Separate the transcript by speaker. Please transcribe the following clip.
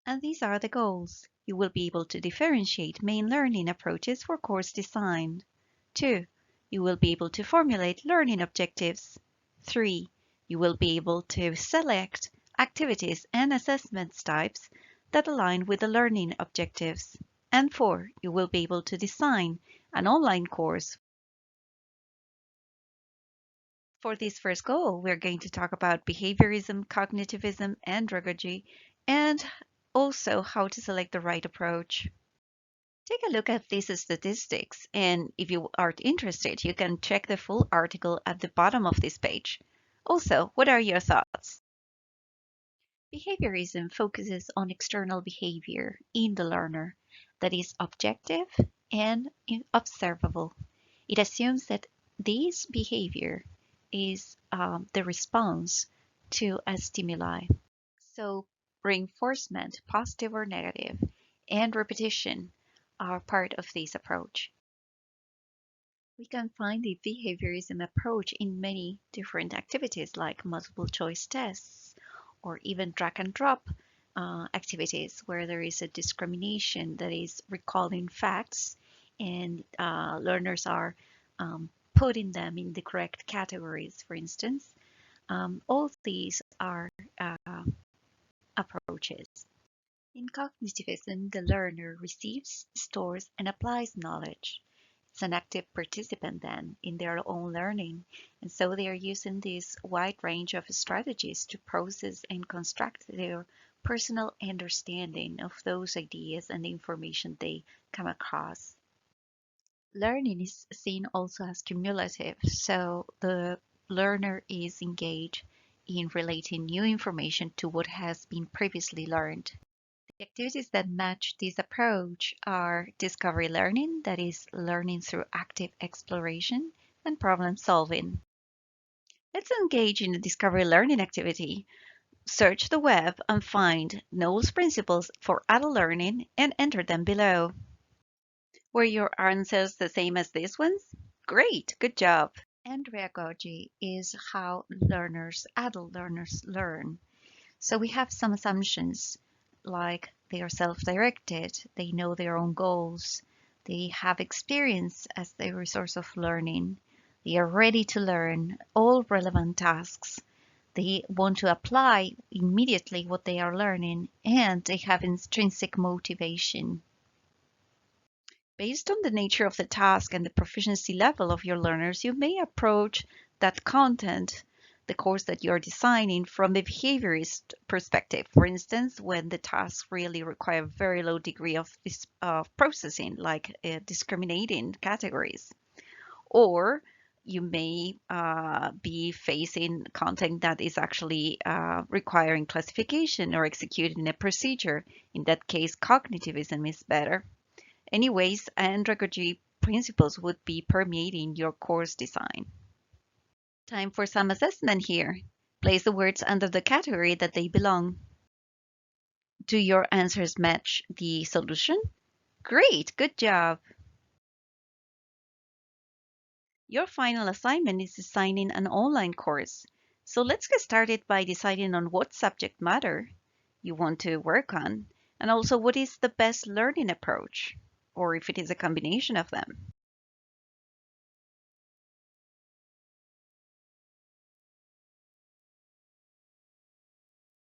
Speaker 1: And these are the goals. You will be able to differentiate main learning approaches for course design. 2. You will be able to formulate learning objectives. 3. You will be able to select activities and assessment types that align with the learning objectives. And 4. You will be able to design an online course. For this first goal, we're going to talk about behaviorism, cognitivism, andragogy, and also how to select the right approach. Take a look at these statistics, and if you are interested, you can check the full article at the bottom of this page. Also, what are your thoughts? Behaviorism focuses on external behavior in the learner that is objective and observable. It assumes that this behavior is the response to a stimuli. So reinforcement, positive or negative, and repetition are part of this approach. We can find the behaviorism approach in many different activities like multiple choice tests or even drag and drop activities where there is a discrimination that is recalling facts and learners are putting them in the correct categories, for instance. All these are approaches. In cognitivism, the learner receives, stores, and applies knowledge. It's an active participant then in their own learning, and so they are using this wide range of strategies to process and construct their personal understanding of those ideas and the information they come across. Learning is seen also as cumulative, so the learner is engaged in relating new information to what has been previously learned. The activities that match this approach are discovery learning, that is, learning through active exploration, and problem solving. Let's engage in a discovery learning activity. Search the web and find Knowles principles for adult learning and enter them below. Were your answers the same as these ones? Great, good job. Andragogy is how adult learners learn. So we have some assumptions like they are self-directed, they know their own goals, they have experience as their resource of learning, they are ready to learn all relevant tasks, they want to apply immediately what they are learning, and they have intrinsic motivation. Based on the nature of the task and the proficiency level of your learners, you may approach that content, the course that you're designing, from a behaviorist perspective. For instance, when the tasks really require a very low degree of processing, like discriminating categories. Or you may be facing content that is actually requiring classification or executing a procedure. In that case, cognitivism is better. Anyways, andragogy principles would be permeating your course design. Time for some assessment here. Place the words under the category that they belong. Do your answers match the solution? Great, good job. Your final assignment is designing an online course. So let's get started by deciding on what subject matter you want to work on, and also what is the best learning approach, or if it is a combination of them.